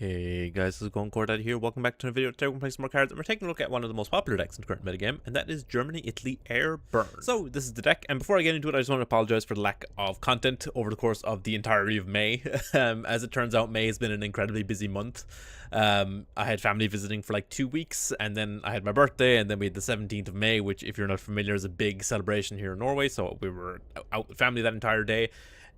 Hey guys, this is CoreData here. Welcome back to another video. Today we're playing some more cards, and we're taking a look at one of the most popular decks in the current metagame, and that is Germany, Italy, Air Burn. So this is the deck, and before I get into it, I just want to apologize for the lack of content over the course of the entirety of May. As it turns out, May has been an incredibly busy month. I had family visiting for like 2 weeks, and then I had my birthday, and then we had the 17th of May, which, if you're not familiar, is a big celebration here in Norway. So we were out with family that entire day.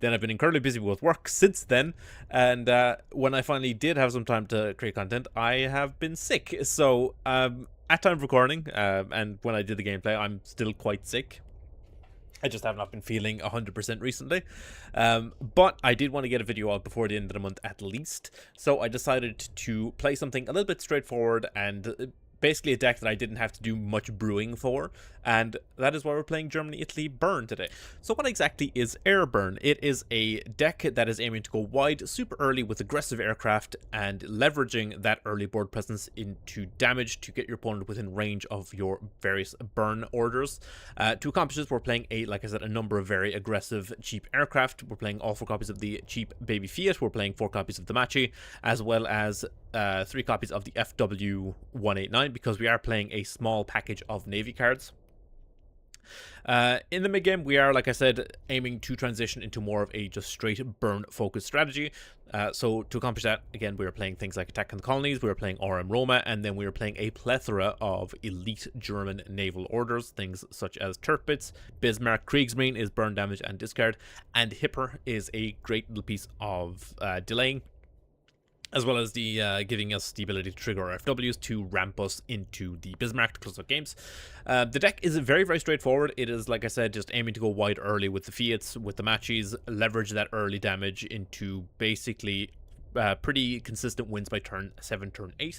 Then I've been incredibly busy with work since then, and when I finally did have some time to create content, I have been sick. So at time of recording, and when I did the gameplay, I'm still quite sick. I just have not been feeling 100% recently, but I did want to get a video out before the end of the month at least, so I decided to play something a little bit straightforward and basically a deck that I didn't have to do much brewing for, and that is why we're playing Germany, Italy, Burn today. So what exactly is Air Burn? It is a deck that is aiming to go wide super early with aggressive aircraft and leveraging that early board presence into damage to get your opponent within range of your various burn orders. To accomplish this, we're playing like I said, a number of very aggressive cheap aircraft. We're playing all 4 copies of the cheap baby Fiat. We're playing 4 copies of the Machi, as well as 3 copies of the FW189, because we are playing a small package of Navy cards. In the mid-game, we are, like I said, aiming to transition into more of a just straight burn-focused strategy. So to accomplish that, again, we are playing things like Attack on the Colonies, we are playing RM Roma, and then we are playing a plethora of elite German naval orders, things such as Tirpitz, Bismarck, Kriegsmarine is burn damage and discard, and Hipper is a great little piece of delaying, as well as the giving us the ability to trigger our FWs to ramp us into the Bismarck to close out games. The deck is very, very straightforward. It is, like I said, just aiming to go wide early with the Fiats, with the Machis, leverage that early damage into basically pretty consistent wins by turn 7, turn 8.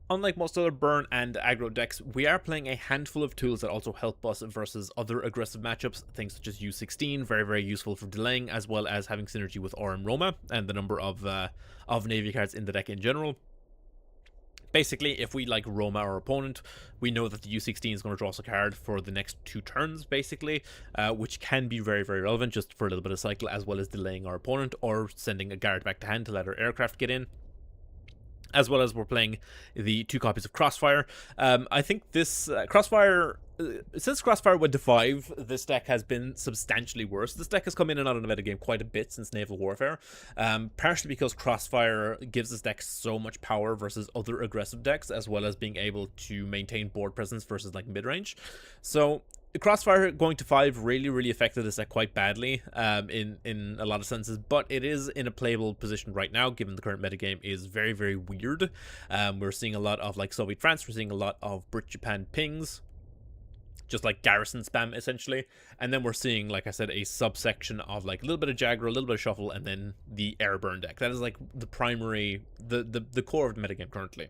Unlike most other burn and aggro decks, we are playing a handful of tools that also help us versus other aggressive matchups, things such as U16, very, very useful for delaying, as well as having synergy with RM Roma and the number of Navy cards in the deck in general. Basically, if we like Roma our opponent, we know that the U16 is going to draw us a card for the next 2 turns, basically, which can be very, very relevant just for a little bit of cycle, as well as delaying our opponent or sending a guard back to hand to let our aircraft get in. As well as we're playing the 2 copies of Crossfire. I think this Crossfire, since Crossfire went to 5, this deck has been substantially worse. This deck has come in and out of the metagame quite a bit since Naval Warfare, partially because Crossfire gives this deck so much power versus other aggressive decks, as well as being able to maintain board presence versus like mid-range. So Crossfire going to 5 really, really affected this deck quite badly in a lot of senses, but it is in a playable position right now, given the current metagame is very, very weird. We're seeing a lot of like Soviet France, we're seeing a lot of Brit Japan pings, just like garrison spam essentially, and then we're seeing, like I said, a subsection of like a little bit of Jagger, a little bit of Shuffle, and then the Air Burn deck. That is like the primary, the core of the metagame currently.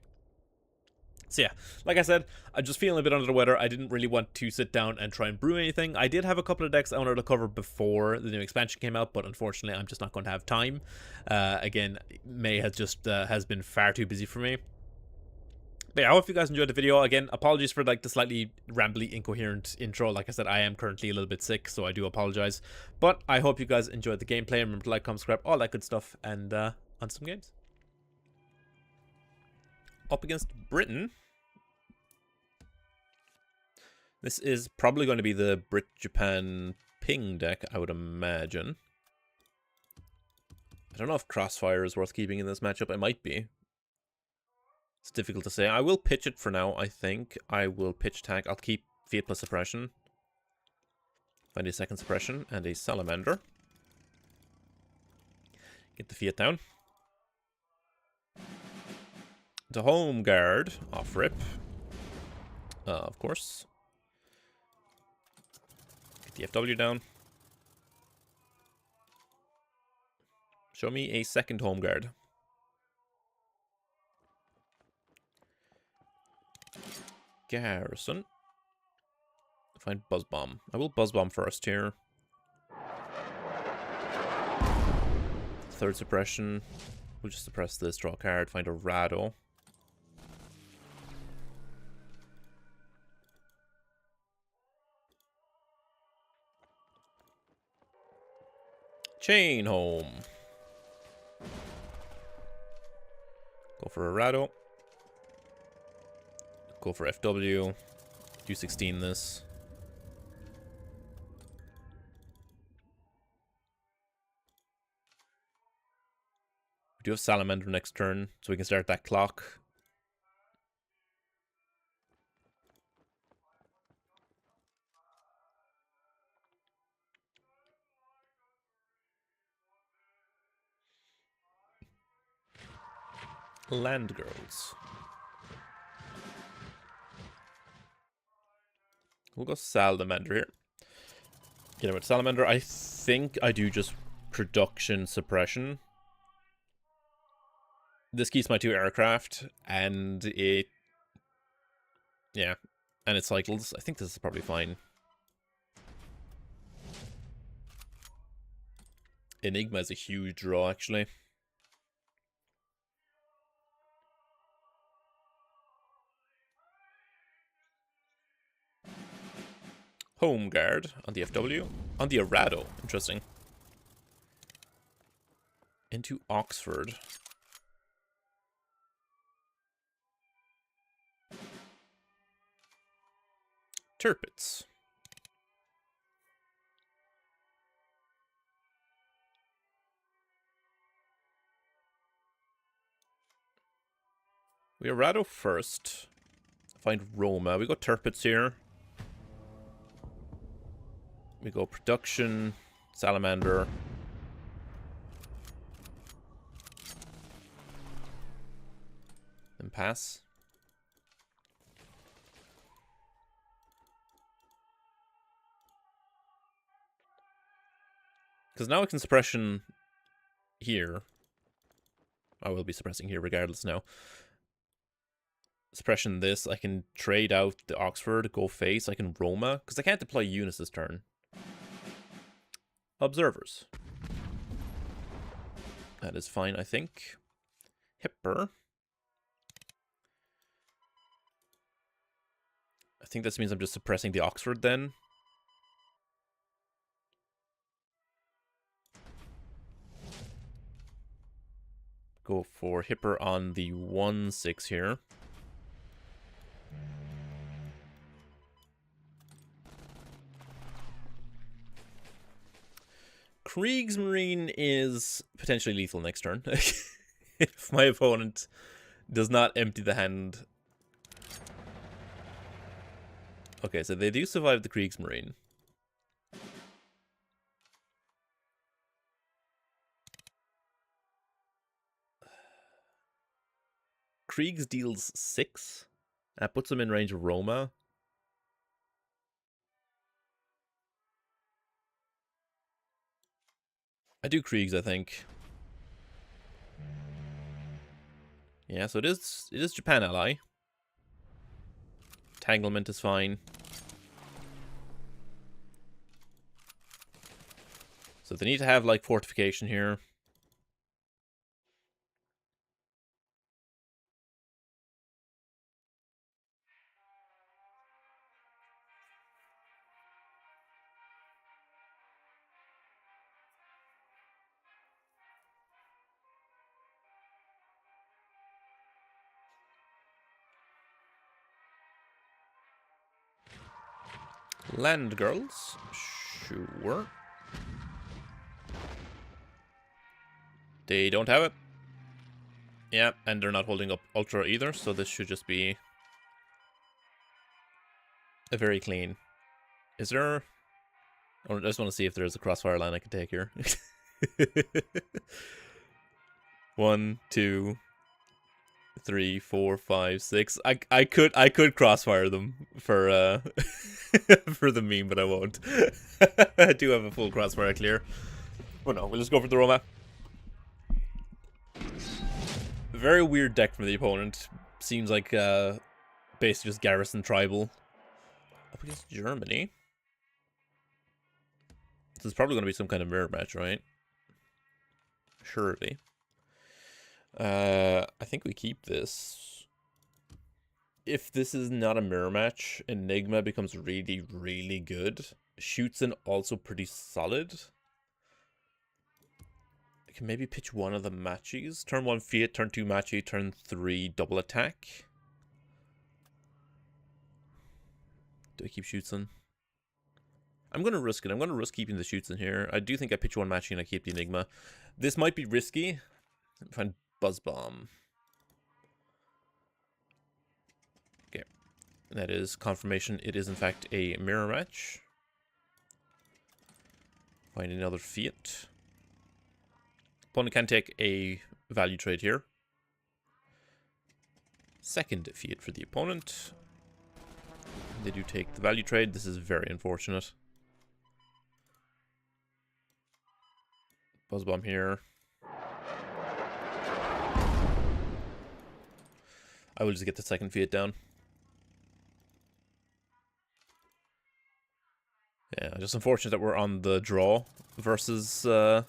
So yeah, like I said, I'm just feeling a bit under the weather. I didn't really want to sit down and try and brew anything. I did have a couple of decks I wanted to cover before the new expansion came out, but unfortunately I'm just not going to have time. Again, May has just has been far too busy for me. But yeah, I hope you guys enjoyed the video. Again, apologies for like the slightly rambly, incoherent intro. Like I said, I am currently a little bit sick, so I do apologize. But I hope you guys enjoyed the gameplay. Remember to like, comment, subscribe, all that good stuff, and on to some games. Up against Britain. This is probably going to be the Brit Japan ping deck, I would imagine. I don't know if Crossfire is worth keeping in this matchup. It might be. It's difficult to say. I will pitch it for now, I think. I will pitch tag. I'll keep Fiat plus Suppression. Find a second Suppression and a Salamander. Get the Fiat down. The Home Guard off rip. Of course. Get the FW down. Show me a second Home Guard. Garrison. Find Buzz Bomb. I will Buzz Bomb first here. Third Suppression. We'll just suppress this, draw a card, find a Rado. Chain Home. Go for a Rado. Go for FW. U16 this. We do have Salamander next turn, so we can start that clock. Land Girls. We'll go Salamander here. Get him with Salamander. I think I do just production suppression. This keeps my 2 aircraft, and it... yeah, and it cycles. I think this is probably fine. Enigma is a huge draw, actually. Home Guard on the FW. On the Arado. Interesting. Into Oxford. Tirpitz. We Arado first. Find Roma. We go Tirpitz here. We go Production, Salamander. Then pass. Because now I can suppression here. I will be suppressing here regardless now. Suppression this. I can trade out the Oxford, go face. I can Roma. Because I can't deploy units this turn. Observers. That is fine, I think. Hipper. I think this means I'm just suppressing the Oxford then. Go for Hipper on the 1-6 here. Kriegsmarine is potentially lethal next turn. If my opponent does not empty the hand. Okay, so they do survive the Kriegsmarine. Kriegs deals 6. That puts them in range of Roma. I do Kriegs, I think. Yeah, so it is Japan ally. Entanglement is fine. So they need to have like fortification here. Land Girls. Sure. They don't have it. Yeah, and they're not holding up Ultra either, so this should just be a very clean. Is there... I just want to see if there's a crossfire line I can take here. 1, 2, 3, 4, 5, 6. I could crossfire them for for the meme, but I won't. I do have a full crossfire clear. But no, we'll just go for the Roma. Very weird deck from the opponent. Seems like basically just Garrison tribal. Up against Germany. This is probably going to be some kind of mirror match, right? Surely. I think we keep this. If this is not a mirror match, Enigma becomes really, really good. Shoots in also pretty solid. I can maybe pitch one of the matches. Turn 1 Fiat, turn 2 Machi, turn 3 double attack. Do I keep Shoots-in? I'm going to risk it. I'm going to risk keeping the Shoots-in here. I do think I pitch one Machi and I keep the Enigma. This might be risky. Find Buzz Bomb. Okay. That is confirmation. It is in fact a mirror match. Find another Fiat. Opponent can take a value trade here. Second Fiat for the opponent. They do take the value trade. This is very unfortunate. Buzz Bomb here. I will just get the second Fiat down. Yeah, just unfortunate that we're on the draw versus the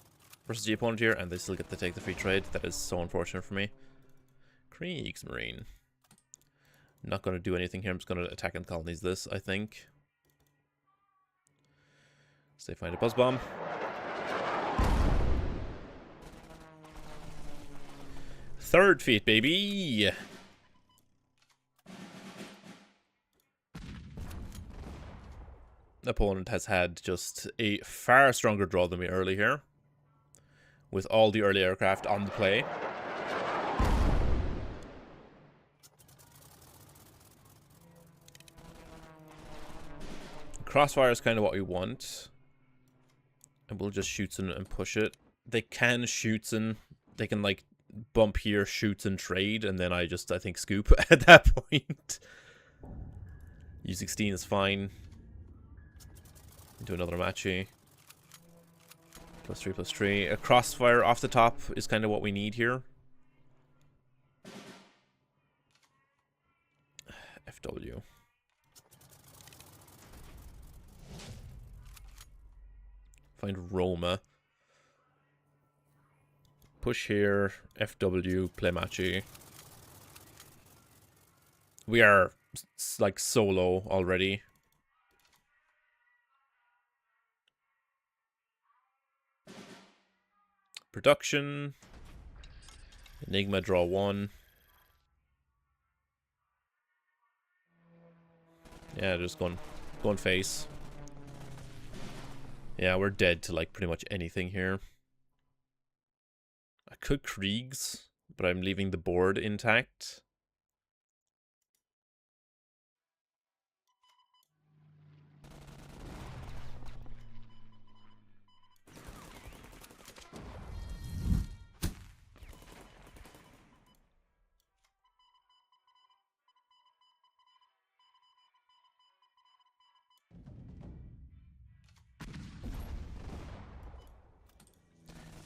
opponent here, and they still get to take the free trade. That is so unfortunate for me. Kriegsmarine. Not going to do anything here. I'm just going to attack and colonies this, I think. So they find a Buzz Bomb. Third Fiat, baby! Opponent has had just a far stronger draw than me early here, with all the early aircraft on the play. Crossfire is kind of what we want, and we'll just Shoots-in and push it. They can Shoots-in, they can like bump here, Shoots-in trade, and then I think scoop at that point. U16 is fine. Do another Machi. +3/+3. A crossfire off the top is kind of what we need here. FW. Find Roma. Push here. FW. Play Machi. We are like solo already. Production. Enigma, draw 1. Yeah, just going face. Yeah, we're dead to like pretty much anything here. I could Kriegs, but I'm leaving the board intact.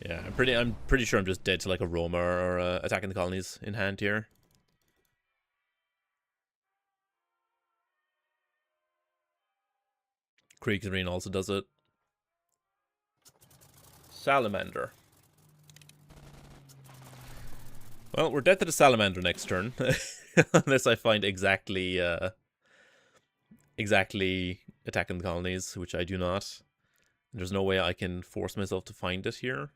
Yeah, I'm pretty sure I'm just dead to like a Roma or attacking the colonies in hand here. Kriegsmarine also does it. Salamander. Well, we're dead to the Salamander next turn. Unless I find exactly attacking the colonies, which I do not. There's no way I can force myself to find it here.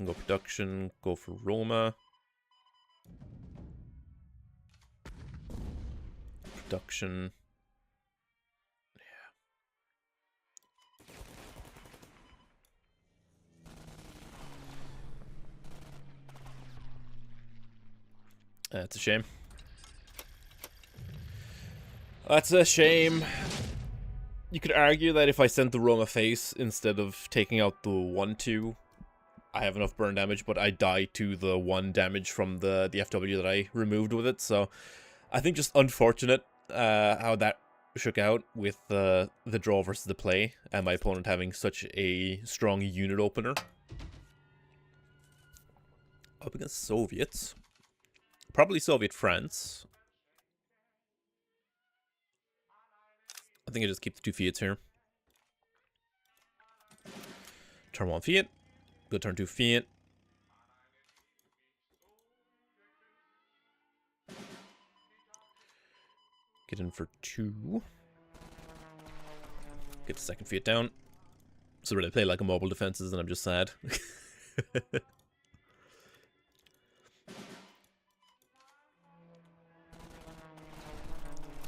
Go production, go for Roma. Production. Yeah. That's a shame. That's a shame. You could argue that if I sent the Roma face instead of taking out the 1/2, I have enough burn damage, but I die to the 1 damage from the FW that I removed with it. So I think just unfortunate how that shook out with the draw versus the play, and my opponent having such a strong unit opener. Up against Soviets. Probably Soviet France. I think I just keep the 2 Fiats here. Turn 1 Fiat. Go turn 2 Fiat. Get in for 2. Get the second Fiat down. So really play like a mobile defenses and I'm just sad.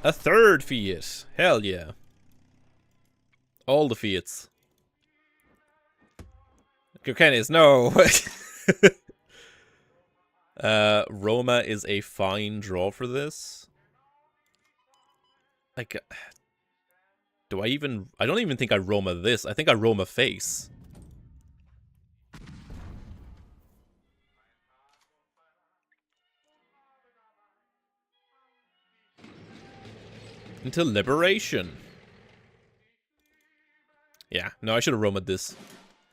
A third Fiat. Hell yeah. All the Fiats. Kilkenny's, no. Roma is a fine draw for this. Like, do I even... I don't even think I Roma this. I think I Roma face. Until liberation. Yeah, no, I should have Roma'd this.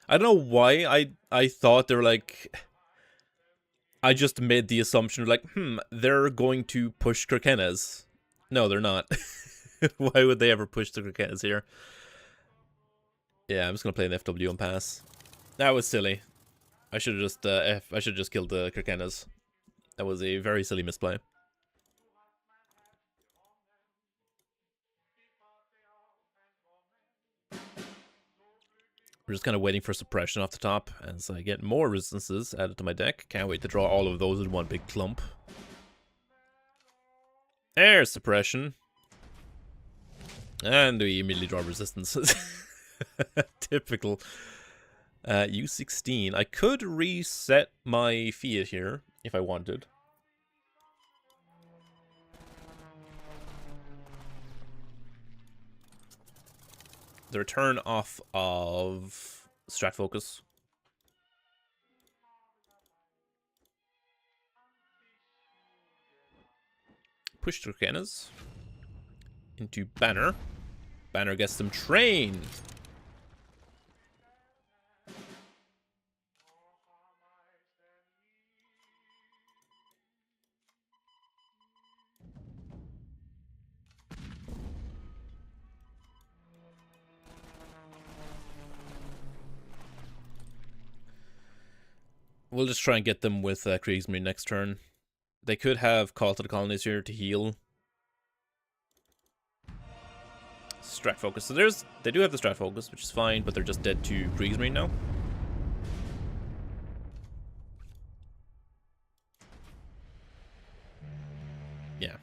I don't know why I thought they were like... I just made the assumption like, they're going to push Kirkenes. No, they're not. Why would they ever push the Kirkenes here? Yeah, I'm just gonna play an FW and pass. That was silly. I should have just killed the Kirkenes. That was a very silly misplay. We're just kind of waiting for suppression off the top as I get more resistances added to my deck. Can't wait to draw all of those in one big clump. There's suppression. And we immediately draw resistances. Typical. U16. I could reset my Fiat here if I wanted. The return off of Strat Focus. Push Turkenas into Banner. Banner gets them trained. We'll just try and get them with Kriegsmarine next turn. They could have Call to the Colonies here to heal. Strat Focus. So they do have the Strat Focus, which is fine, but they're just dead to Kriegsmarine now. Yeah.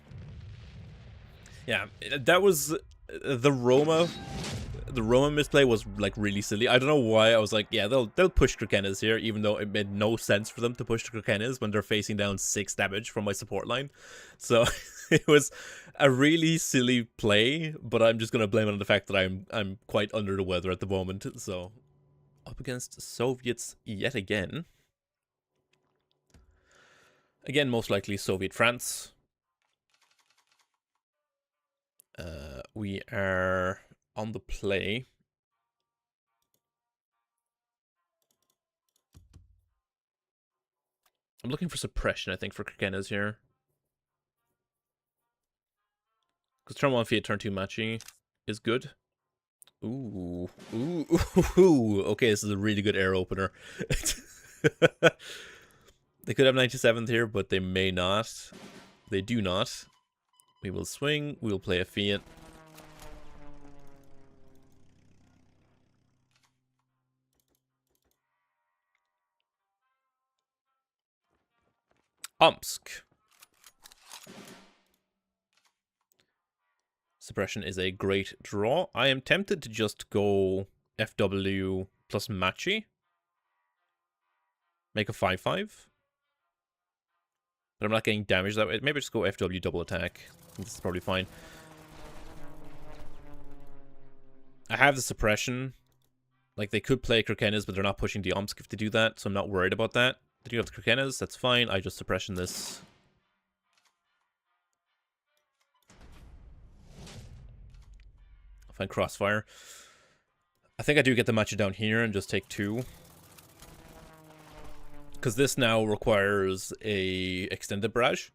Yeah, that was the Roma. The Roma misplay was like really silly. I don't know why I was like, yeah, they'll push Kirkenes here, even though it made no sense for them to push the Kirkenes when they're facing down 6 damage from my support line. So it was a really silly play, but I'm just gonna blame it on the fact that I'm quite under the weather at the moment. So up against Soviets yet again. Again, most likely Soviet France. We are on the play. I'm looking for suppression, I think, for Kirkenes here. Because turn 1 Fiat, turn 2 Machi is good. Ooh. Ooh. Okay, this is a really good air opener. They could have 97th here, but they may not. They do not. We will swing. We will play a Fiat. Omsk. Suppression is a great draw. I am tempted to just go FW plus Machi. Make a 5-5. But I'm not getting damage that way. Maybe just go FW double attack. This is probably fine. I have the suppression. Like, they could play Kirkenes, but they're not pushing the Omsk if they do that, so I'm not worried about that. They do have the Kirkenes, that's fine. I just suppression this. I'll find Crossfire. I think I do get the match down here and just take 2. Because this now requires a extended barrage,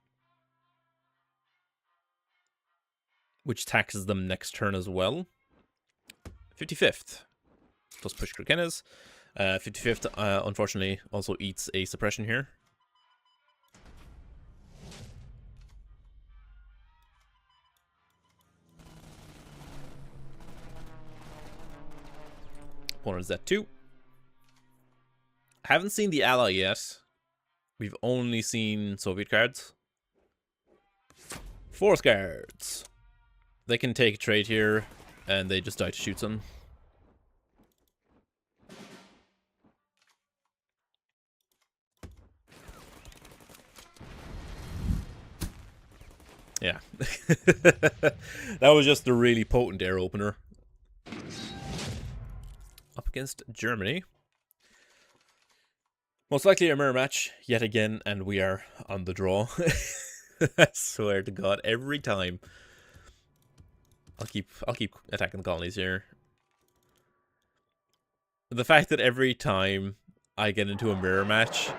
which taxes them next turn as well. 55th. Plus push Kirkenes. 55th, unfortunately, also eats a suppression here. Opponent's Z2. Haven't seen the ally yet. We've only seen Soviet cards. Force cards. They can take a trade here, and they just die to shoot some. Yeah. That was just a really potent air opener. Up against Germany. Most likely a mirror match yet again, and we are on the draw. I swear to God, every time. I'll keep attacking the colonies here. The fact that every time I get into a mirror match,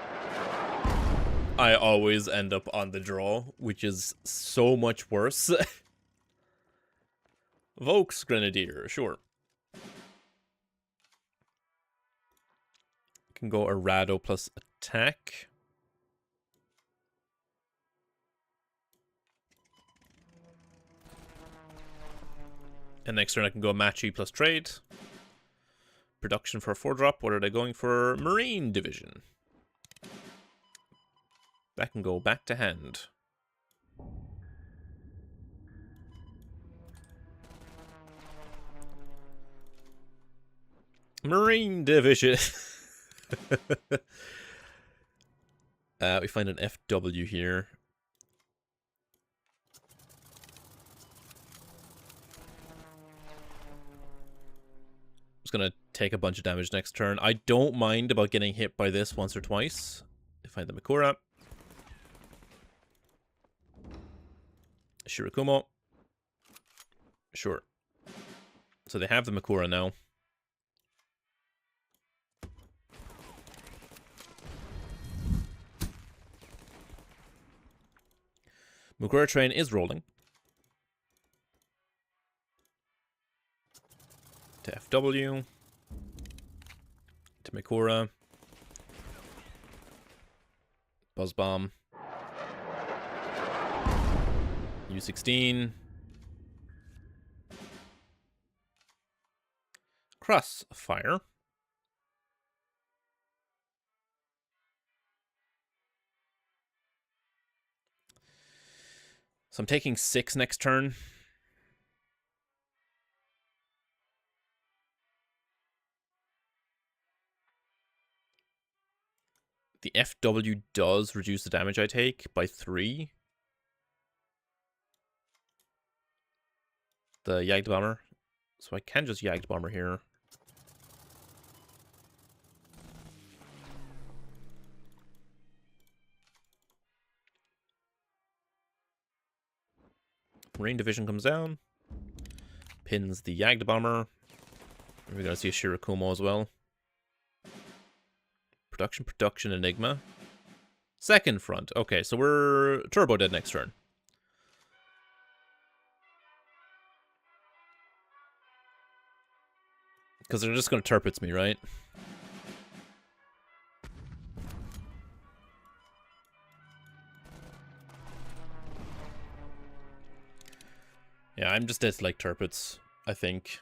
I always end up on the draw, which is so much worse. Volks Grenadier, sure. Can go Arado plus attack. And next turn I can go Machi plus trade. Production for a 4-drop. What are they going for? Marine Division. That can go back to hand. Marine Division. We find an FW here. Just gonna take a bunch of damage next turn. I don't mind about getting hit by this once or twice. Find the Mikura. Shirakumo. Sure. So they have the Mikura now. Mikura train is rolling. To FW. To Mikura. Buzz Bomb. U-16. Crossfire. So I'm taking 6 next turn. The FW does reduce the damage I take by 3. The Jagdbomber. So I can just Jagdbomber here. Marine Division comes down. Pins the Jagdbomber. We're going to see a Shirakumo as well. Production, Enigma. Second front. Okay, so we're turbo dead next turn. Because they're just going to Tirpitz me, right? Yeah, I'm just dead to like Tirpitz, I think.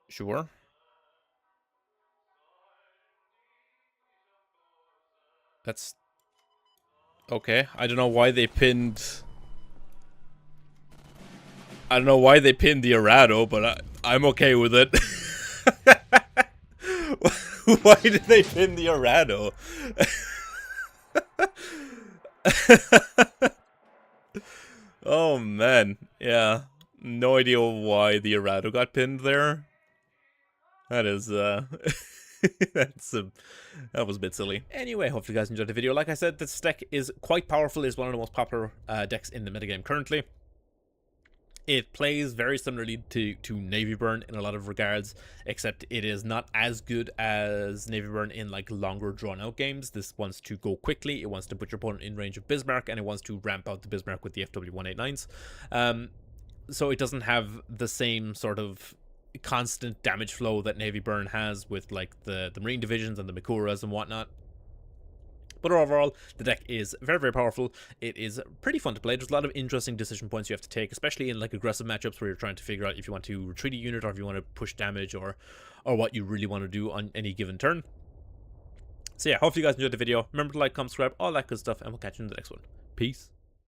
Sure. That's okay. I don't know why they pinned. I don't know why they pinned the Arado, but I'm okay with it. Why did they pin the Arado? Oh man, yeah. No idea why the Arado got pinned there. That is, that was a bit silly. Anyway, hopefully you guys enjoyed the video. Like I said, this deck is quite powerful. It's one of the most popular decks in the metagame currently. It plays very similarly to Navy Burn in a lot of regards, except it is not as good as Navy Burn in like longer drawn out games. This wants to go quickly, it wants to put your opponent in range of Bismarck, and it wants to ramp out the Bismarck with the FW-189s. So it doesn't have the same sort of constant damage flow that Navy Burn has with like the Marine divisions and the Mikuras and whatnot. But overall, the deck is very, very powerful. It is pretty fun to play. There's a lot of interesting decision points you have to take, especially in like aggressive matchups where you're trying to figure out if you want to retreat a unit or if you want to push damage or what you really want to do on any given turn. So yeah, hopefully you guys enjoyed the video. Remember to like, comment, subscribe, all that good stuff, and we'll catch you in the next one. Peace.